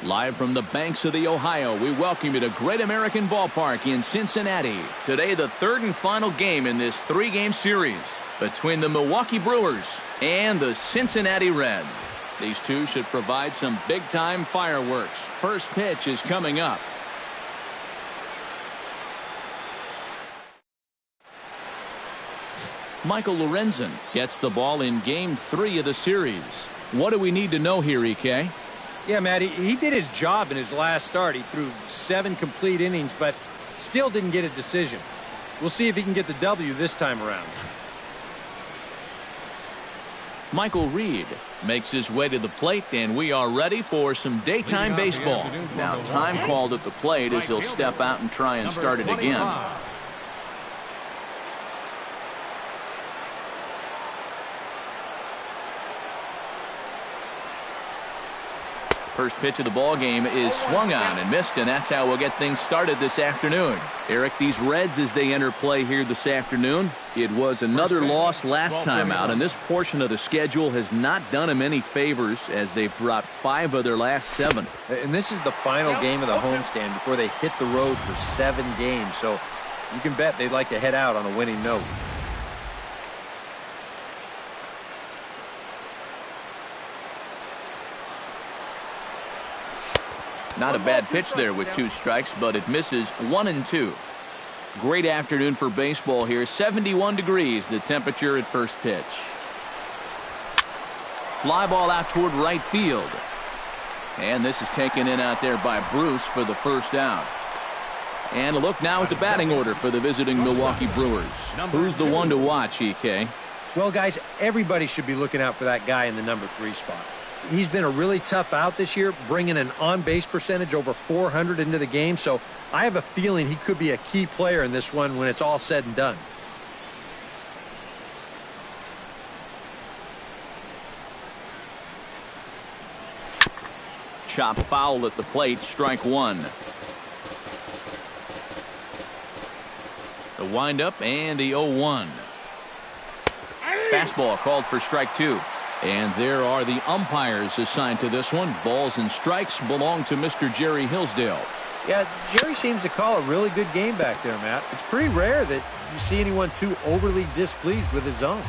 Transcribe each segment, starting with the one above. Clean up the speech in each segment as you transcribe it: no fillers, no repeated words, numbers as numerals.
Live from the banks of the Ohio, we welcome you to Great American Ballpark in Cincinnati. Today, the third and final game in this three-game series between the Milwaukee Brewers and the Cincinnati Reds. These two should provide some big-time fireworks. First pitch is coming up. Michael Lorenzen gets the ball in Game 3 of the series. What do we need to know here, EK? Yeah, Matt, he did his job in his last start. He threw 7 complete innings, but still didn't get a decision. We'll see if he can get the W this time around. Michael Reed makes his way to the plate, and we are ready for some daytime baseball. Now, time called at the plate as he'll step out and try and start it again. First pitch of the ball game is swung on and missed, and that's how we'll get things started this afternoon. Eric, these Reds, as they enter play here this afternoon, it was another loss last time out, and this portion of the schedule has not done them any favors as they've dropped 5 of their last 7. And this is the final game of the homestand before they hit the road for 7 games, so you can bet they'd like to head out on a winning note. Not a bad pitch there with 2 strikes, but it misses 1-2. Great afternoon for baseball here. 71 degrees, the temperature at first pitch. Fly ball out toward right field. And this is taken in out there by Bruce for the first out. And a look now at the batting order for the visiting Milwaukee Brewers. Who's the one to watch, EK? Well, guys, everybody should be looking out for that guy in the number 3 spot. He's been a really tough out this year, bringing an on-base percentage over 400 into the game, so I have a feeling he could be a key player in this one when it's all said and done. Chop foul at the plate, strike 1. The windup and the 0-1. Fastball called for strike 2. And there are the umpires assigned to this one. Balls and strikes belong to Mr. Jerry Hillsdale. Yeah, Jerry seems to call a really good game back there, Matt. It's pretty rare that you see anyone too overly displeased with his zone.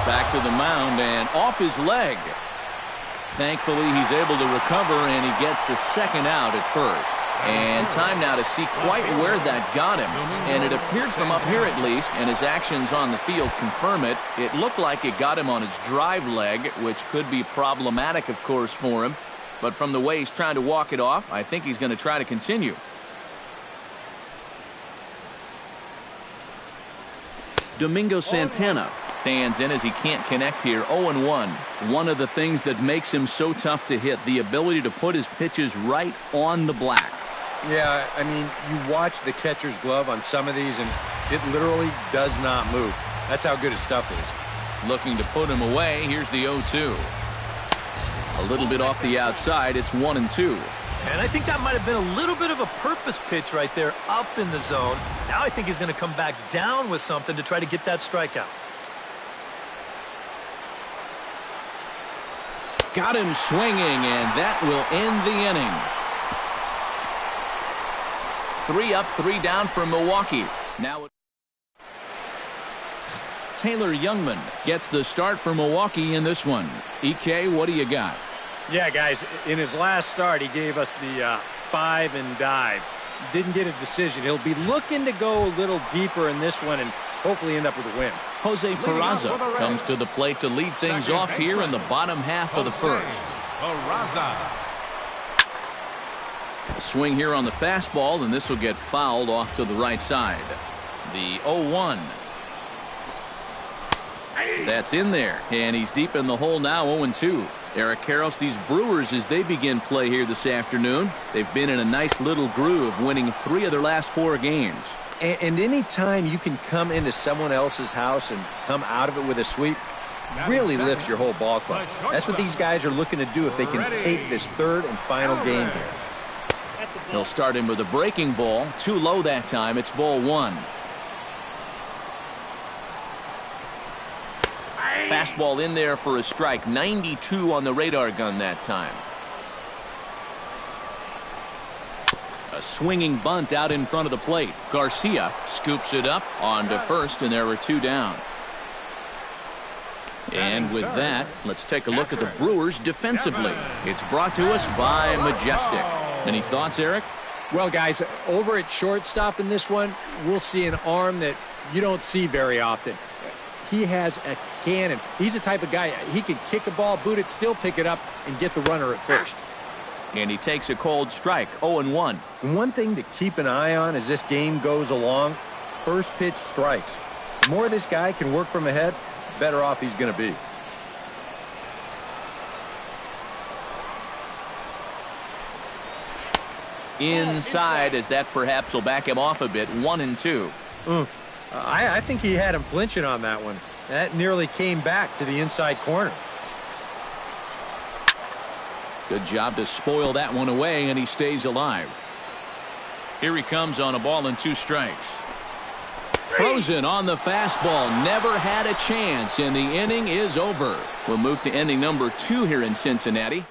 Back to the mound and off his leg. Thankfully, he's able to recover, and he gets the second out at first. And time now to see quite where that got him. And it appeared from up here at least, and his actions on the field confirm it. It looked like it got him on his drive leg, which could be problematic, of course, for him. But from the way he's trying to walk it off, I think he's going to try to continue. Domingo Santana stands in as he can't connect here. 0-1. One of the things that makes him so tough to hit, the ability to put his pitches right on the black. Yeah, I mean, you watch the catcher's glove on some of these, and it literally does not move. That's how good his stuff is. Looking to put him away. Here's the 0-2. A little bit off the outside. It's 1-2. And I think that might have been a little bit of a purpose pitch right there up in the zone. Now I think he's going to come back down with something to try to get that strikeout. Got him swinging, and that will end the inning. 3 up, 3 down for Milwaukee. Now Taylor Youngman gets the start for Milwaukee in this one. EK, what do you got? Yeah, guys, in his last start, he gave us the 5 and dive. Didn't get a decision. He'll be looking to go a little deeper in this one and hopefully end up with a win. Jose Peraza comes to the plate to lead things off here in the bottom half of the first. A swing here on the fastball, and this will get fouled off to the right side. The 0-1. That's in there, and he's deep in the hole now. 0-2. Eric Karros, these Brewers, as they begin play here this afternoon, they've been in a nice little groove, winning 3 of their last 4 games. And any time you can come into someone else's house and come out of it with a sweep, really lifts your whole ball club. That's what these guys are looking to do if they can take this third and final game here. He'll start him with a breaking ball. Too low that time. It's ball 1. Fastball in there for a strike. 92 on the radar gun that time. A swinging bunt out in front of the plate. Garcia scoops it up onto first, and there were 2 down. And with that, let's take a look at the Brewers defensively. It's brought to us by Majestic. Any thoughts, Eric? Well, guys, over at shortstop in this one, we'll see an arm that you don't see very often. He has a cannon. He's the type of guy, he can kick a ball, boot it, still pick it up, and get the runner at first. And he takes a cold strike, 0-1. And one thing to keep an eye on as this game goes along, first pitch strikes. The more this guy can work from ahead, the better off he's going to be. Inside, as that perhaps will back him off a bit, 1-2. I think he had him flinching on that one. That nearly came back to the inside corner. Good job to spoil that one away, and he stays alive. Here he comes on a ball and 2 strikes. Frozen on the fastball. Never had a chance, and the inning is over. We'll move to inning number 2 here in Cincinnati.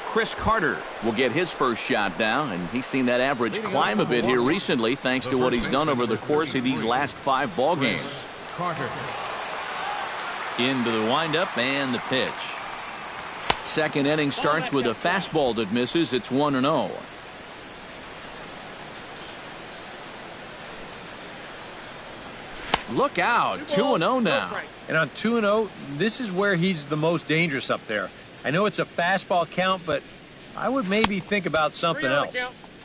Chris Carter will get his first shot now, and he's seen that average climb a bit here recently thanks to what he's done over the course of these last 5 ball games. Carter. Into the windup and the pitch. Second inning starts with a fastball that misses. It's 1-0. Look out, 2-0 now. And on 2-0, this is where he's the most dangerous up there. I know it's a fastball count, but I would maybe think about something else.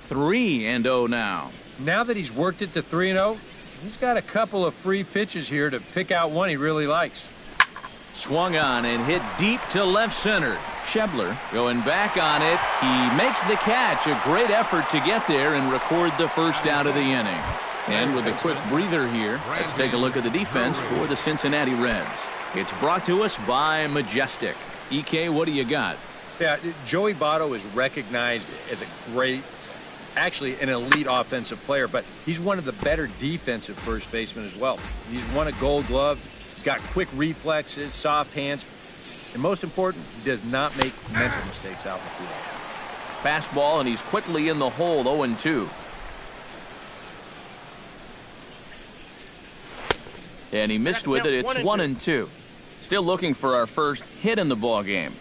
3-0 now. Now that he's worked it to 3-0, he's got a couple of free pitches here to pick out one he really likes. Swung on and hit deep to left center. Schebler going back on it. He makes the catch. A great effort to get there and record the first out of the inning. And with a quick breather here, let's take a look at the defense for the Cincinnati Reds. It's brought to us by Majestic. EK, what do you got? Yeah, Joey Votto is recognized as a great, actually an elite offensive player, but he's one of the better defensive first basemen as well. He's won a Gold Glove. He's got quick reflexes, soft hands, and most important, he does not make mental mistakes out in the field. Fastball, and he's quickly in the hole, 0-2. And he missed with it. It's 1-2. Still looking for our first hit in the ball game.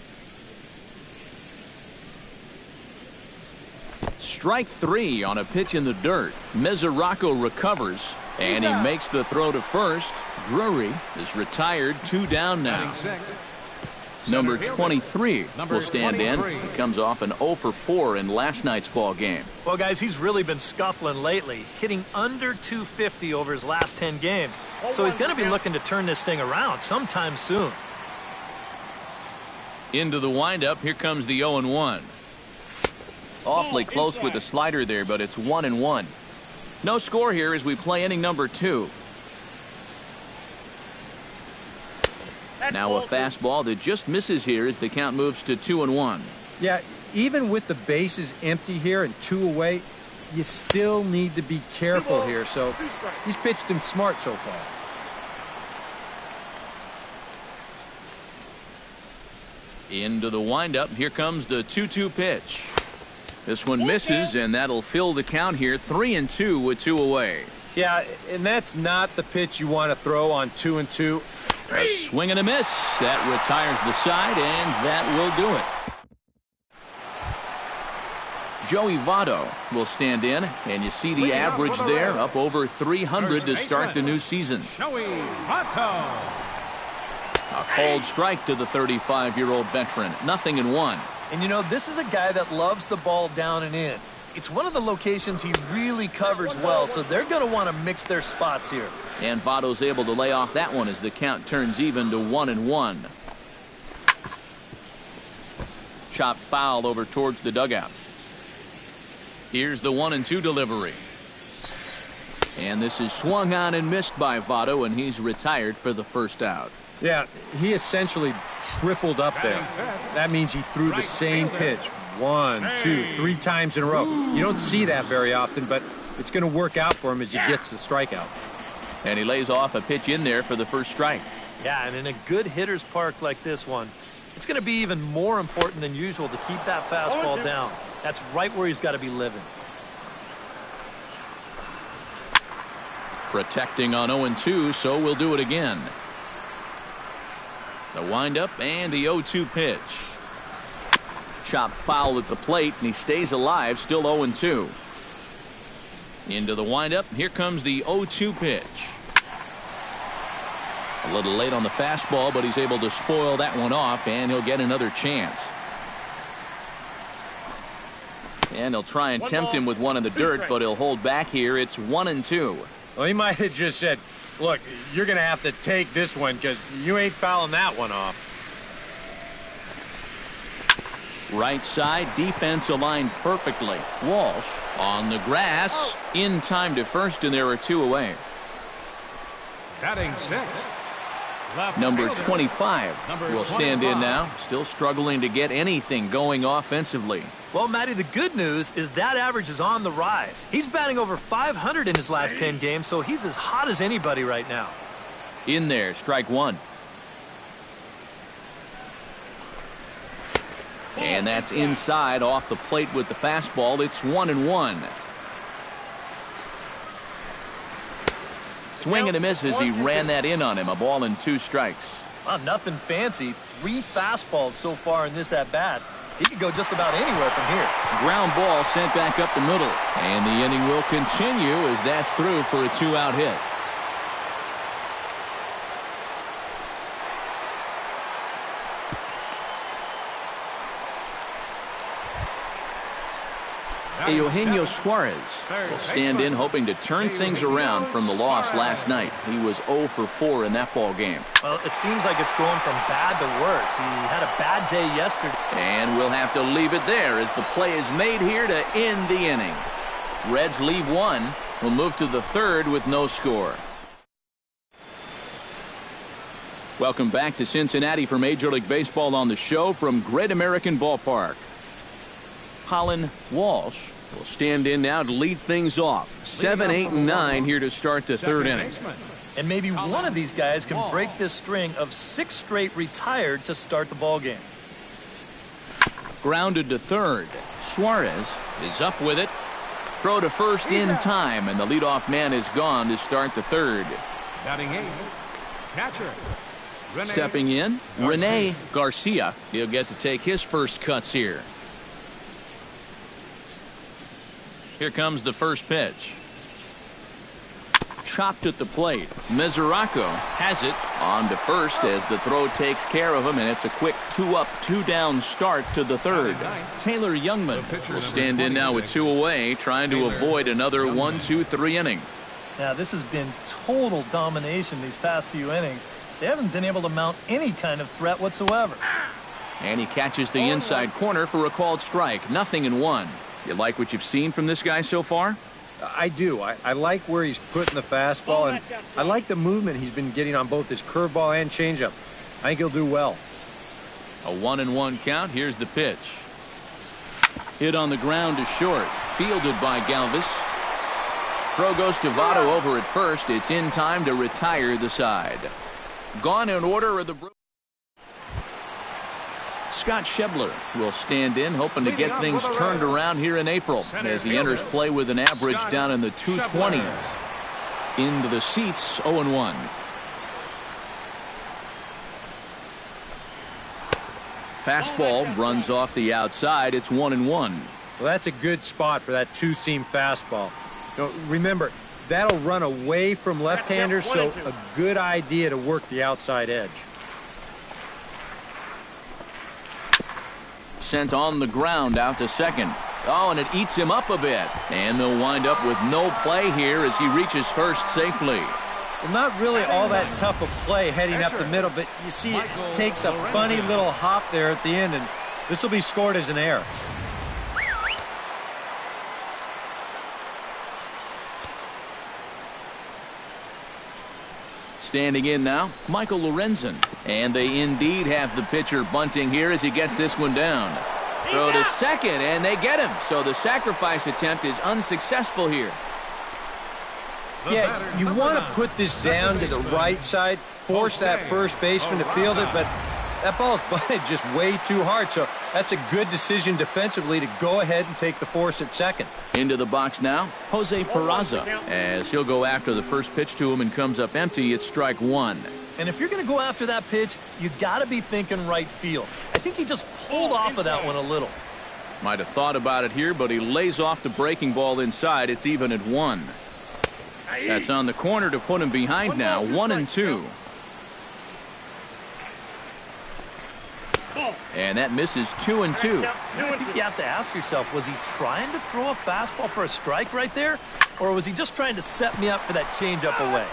Strike 3 on a pitch in the dirt. Mesoraco recovers, and he makes the throw to first. Drury is retired, 2 down now. Number 23 will stand in. He comes off an 0-for-4 in last night's ball game. Well, guys, he's really been scuffling lately, hitting under 250 over his last 10 games. So he's going to be looking to turn this thing around sometime soon. Into the windup, here comes the 0-1. Awfully close with the slider there, but it's 1-1. No score here as we play inning number 2. Now a fastball that just misses here as the count moves to 2-1. Yeah, even with the bases empty here and 2 away, you still need to be careful here. So he's pitched him smart so far. Into the windup, here comes the 2-2 pitch. This one misses, and that'll fill the count here, 3-2 with 2 away. Yeah, and that's not the pitch you want to throw on 2-2. A swing and a miss. That retires the side, and that will do it. Joey Votto will stand in, and you see the average there, up over 300 to start the new season. Joey Votto. A cold strike to the 35-year-old veteran. 0-1. And, you know, this is a guy that loves the ball down and in. It's one of the locations he really covers well, so they're going to want to mix their spots here. And Votto's able to lay off that one as the count turns even to 1-1. Chopped foul over towards the dugout. Here's the 1-2 delivery. And this is swung on and missed by Votto, and he's retired for the first out. Yeah, he essentially tripled up there. That means he threw the same pitch 1, 2, 3 times in a row. You don't see that very often, but it's going to work out for him as he gets the strikeout. And he lays off a pitch in there for the first strike. Yeah, and in a good hitter's park like this one, it's going to be even more important than usual to keep that fastball down. That's right where he's got to be living. Protecting on 0-2, so we'll do it again. The windup and the 0-2 pitch. Chopped foul at the plate, and he stays alive, still 0-2. Into the windup, here comes the 0-2 pitch. A little late on the fastball, but he's able to spoil that one off, and he'll get another chance. And he'll try and tempt him with one in the dirt, but he'll hold back here. It's 1-2. Well, he might have just said, look, you're going to have to take this one because you ain't fouling that one off. Right side, defense aligned perfectly. Walsh on the grass, in time to first, and there are 2 away. Batting sixth, Number 25 will stand in now, still struggling to get anything going offensively. Well, Matty, the good news is that average is on the rise. He's batting over 500 in his last 10 games, so he's as hot as anybody right now. In there, strike one. And that's inside off the plate with the fastball. It's 1-1. Swing and a miss as he ran that in on him. A ball and 2 strikes. Well, nothing fancy. 3 fastballs so far in this at-bat. He could go just about anywhere from here. Ground ball sent back up the middle. And the inning will continue as that's through for a 2-out hit. Eugenio Suarez will stand in, hoping to turn things around from the loss last night. He was 0 for 4 in that ball game. Well, it seems like it's going from bad to worse. He had a bad day yesterday. And we'll have to leave it there as the play is made here to end the inning. Reds leave 1. We'll move to the 3rd with no score. Welcome back to Cincinnati for Major League Baseball on the show from Great American Ballpark. Colin Walsh will stand in now to lead things off. 7, 8, and 9 here to start the 3rd inning. And maybe one of these guys can break this string of 6 straight retired to start the ball game. Grounded to 3rd. Suarez is up with it. Throw to first in time, and the leadoff man is gone to start the 3rd. batting 8th, catcher. Stepping in, Rene Garcia. He'll get to take his first cuts here. Here comes the first pitch. Chopped at the plate. Mesoraco has it on to first as the throw takes care of him, and it's a quick 2-up, 2-down start to the 3rd. Taylor Youngman will stand in now with 2 away, trying to avoid another 1-2-3 inning. Now, this has been total domination these past few innings. They haven't been able to mount any kind of threat whatsoever. And he catches the inside corner for a called strike. 0-1. You like what you've seen from this guy so far? I do. I like where he's putting the fastball, and I like the movement he's been getting on both his curveball and changeup. I think he'll do well. A 1-1 count. Here's the pitch. Hit on the ground to short. Fielded by Galvis. Throw goes to Votto over at first. It's in time to retire the side. Gone in order of the... Scott Schebler will stand in, hoping to get things turned around here in April as he enters play with an average down in the 220s. Into the seats, 0-1. Fastball runs off the outside. It's 1-1. Well, that's a good spot for that 2-seam fastball. You know, remember, that'll run away from left-handers, so a good idea to work the outside edge. Sent on the ground out to second. Oh, and it eats him up a bit. And they'll wind up with no play here as he reaches first safely. Well, not really all that tough a play heading up the middle, but you see it takes a funny little hop there at the end, and this will be scored as an error. Standing in now, Michael Lorenzen. And they indeed have the pitcher bunting here as he gets this one down. Throw to second, and they get him. So the sacrifice attempt is unsuccessful here. Yeah, you want to put this down to the right side forced that first baseman to field it, but that ball is butted just way too hard. So that's a good decision defensively to go ahead and take the force at second. Into the box now, Jose Peraza, as he'll go after the first pitch to him and comes up empty. It's strike one. And if you're going to go after that pitch, you got to be thinking right field. I think he just pulled off of that one a little. Might have thought about it here, but he lays off the breaking ball inside. It's even at one. That's on the corner to put him behind now, 1-2. And that misses 2-2. I think you have to ask yourself, was he trying to throw a fastball for a strike right there? Or was he just trying to set me up for that changeup away?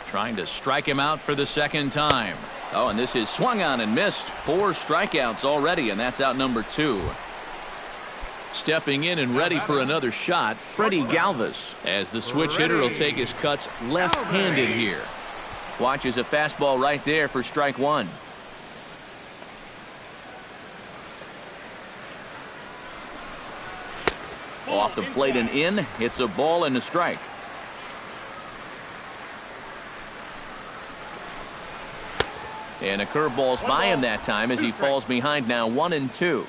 Trying to strike him out for the second time. Oh, and this is swung on and missed. 4 strikeouts already, and that's out number 2. Stepping in and ready for another shot, Freddie Galvis, as the switch hitter will take his cuts left-handed here. Watches a fastball right there for strike one. Off the plate and in. It's a ball and a strike. And a curveball's by him that time as he falls behind now, 1-2.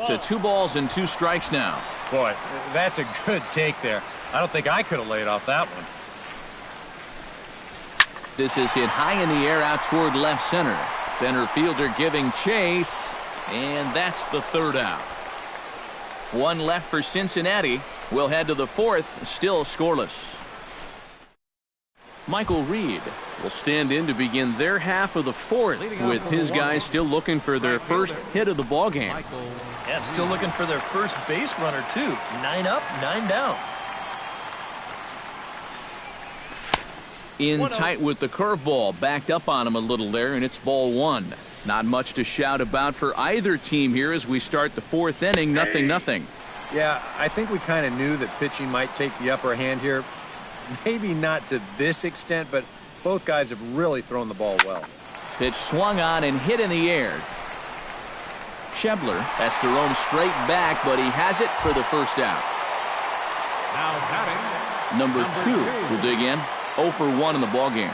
To 2 balls and 2 strikes now. Boy, that's a good take there. I don't think I could have laid off that one. This is hit high in the air out toward left center. Center fielder giving chase, and that's the 3rd out. 1 left for Cincinnati. We'll head to the 4th, still scoreless. Michael Reed will stand in to begin their half of the 4th, with his guys still looking for their first hit of the ballgame. Yeah, still looking for their first base runner, too. 9 up, 9 down. In tight with the curveball, backed up on him a little there, and it's ball 1. Not much to shout about for either team here as we start the 4th inning, 0-0. Yeah, I think we kind of knew that pitching might take the upper hand here. Maybe not to this extent, but both guys have really thrown the ball well. Pitch swung on and hit in the air. Schebler has to roam straight back, but he has it for the first out. Now batting, Number 2 will dig in. 0 for 1 in the ballgame.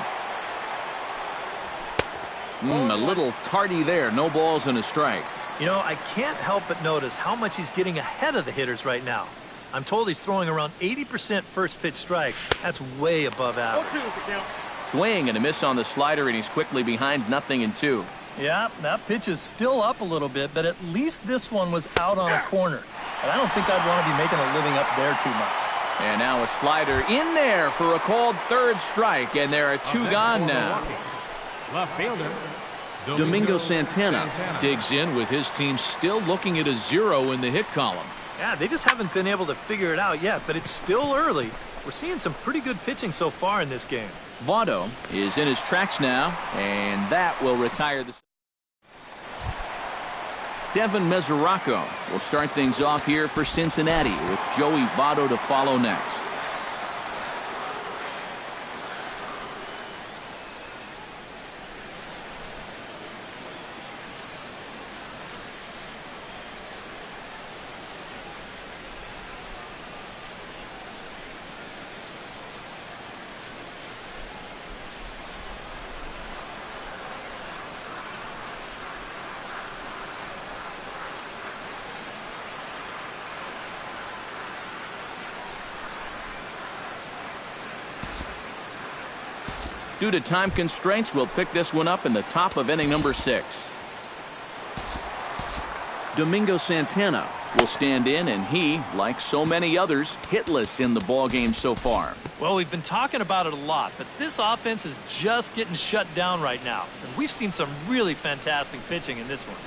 A little tardy there. No balls and a strike. You know, I can't help but notice how much he's getting ahead of the hitters right now. I'm told he's throwing around 80% first pitch strikes. That's way above average. Swing and a miss on the slider, and he's quickly behind 0-2. Yeah, that pitch is still up a little bit, but at least this one was out on a corner. And I don't think I'd want to be making a living up there too much. And now a slider in there for a called 3rd strike, and there are 2 gone now. left fielder, Domingo Santana digs in with his team still looking at a 0 in the hit column. Yeah, they just haven't been able to figure it out yet, but it's still early. We're seeing some pretty good pitching so far in this game. Votto is in his tracks now, and that will retire the... Devin Mesoraco will start things off here for Cincinnati, with Joey Votto to follow next. Due to time constraints, we'll pick this one up in the top of inning number 6. Domingo Santana will stand in, and he, like so many others, hitless in the ballgame so far. Well, we've been talking about it a lot, but this offense is just getting shut down right now. And we've seen some really fantastic pitching in this one.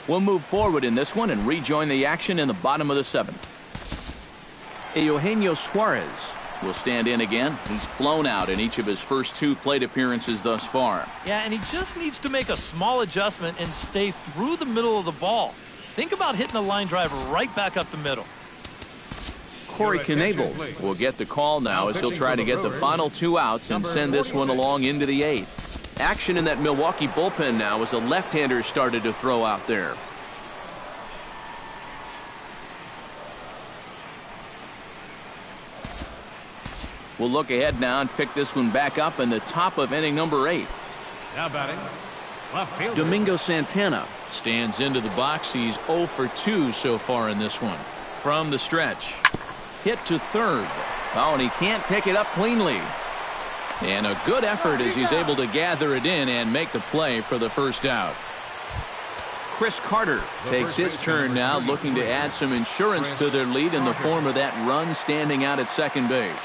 We'll move forward in this one and rejoin the action in the bottom of the 7th. Eugenio Suarez will stand in again. He's flown out in each of his first 2 plate appearances thus far. Yeah, and he just needs to make a small adjustment and stay through the middle of the ball. Think about hitting a line drive right back up the middle. Corey Knebel will get the call now as he'll try to get the final 2 outs and send this one along into the 8th. Action in that Milwaukee bullpen now as a left-hander started to throw out there. We'll look ahead now and pick this one back up in the top of inning number 8. Now batting, left fielder. Domingo Santana stands into the box. He's 0 for 2 so far in this one. From the stretch. Hit to third. Oh, and he can't pick it up cleanly. And a good effort as he's able to gather it in and make the play for the first out. Chris Carter takes his turn now, looking to add some insurance to their lead in the form of that run standing out at second base.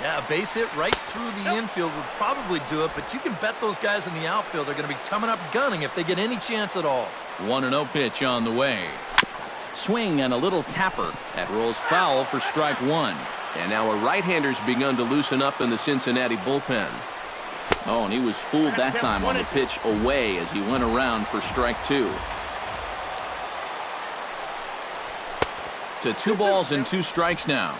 Yeah, a base hit right through the infield would probably do it, but you can bet those guys in the outfield are going to be coming up gunning if they get any chance at all. 1-0 pitch on the way. Swing and a little tapper. That rolls foul for strike 1. And now a right-hander's begun to loosen up in the Cincinnati bullpen. Oh, and he was fooled that time on the pitch away as he went around for strike 2. To 2 balls and 2 strikes now.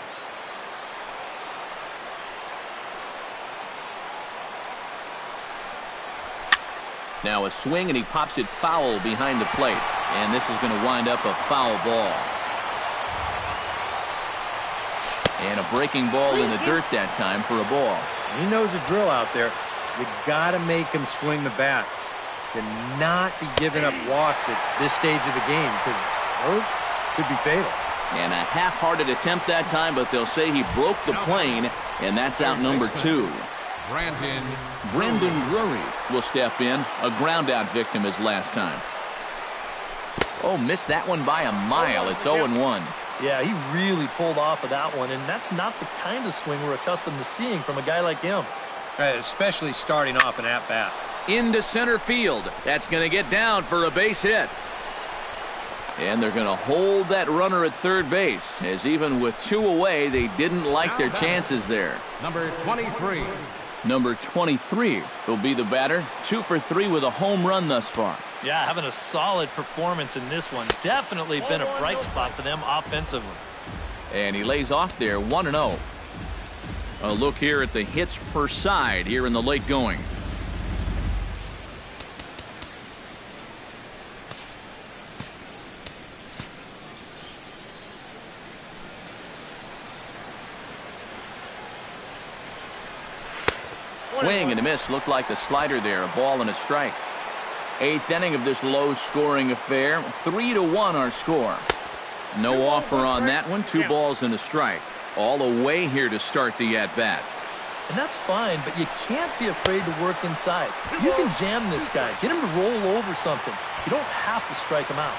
Now a swing, and he pops it foul behind the plate. And this is going to wind up a foul ball. And a breaking ball in the dirt that time for a ball. He knows the drill out there. You got to make him swing the bat. To not be giving up walks at this stage of the game, because those could be fatal. And a half-hearted attempt that time, but they'll say he broke the plane, and that's out number 2. Brendan Drury will step in. A ground-out victim his last time. Oh, missed that one by a mile. It's 0-1. Yeah, he really pulled off of that one, and that's not the kind of swing we're accustomed to seeing from a guy like him. Especially starting off an at-bat. Into center field. That's going to get down for a base hit. And they're going to hold that runner at third base, as even with 2 away, they didn't like their chances there. Number 23. Number 23 will be the batter. 2 for 3 with a home run thus far. Yeah, having a solid performance in this one. Definitely been a bright spot for them offensively. And he lays off there, 1-0. A look here at the hits per side here in the late going. Swing and a miss. Looked like the slider there. A ball and a strike. 8th inning of this low-scoring affair. 3-1 our score. No offer on that one. 2 balls and a strike. All away here to start the at-bat. And that's fine, but you can't be afraid to work inside. You can jam this guy. Get him to roll over something. You don't have to strike him out.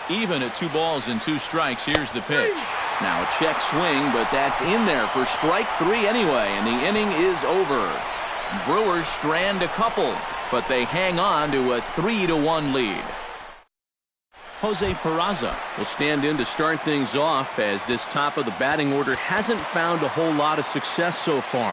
Even at 2 balls and 2 strikes, here's the pitch. Now a check swing, but that's in there for strike 3 anyway, and the inning is over. Brewers strand a couple, but they hang on to a 3-1 lead. Jose Peraza will stand in to start things off, as this top of the batting order hasn't found a whole lot of success so far.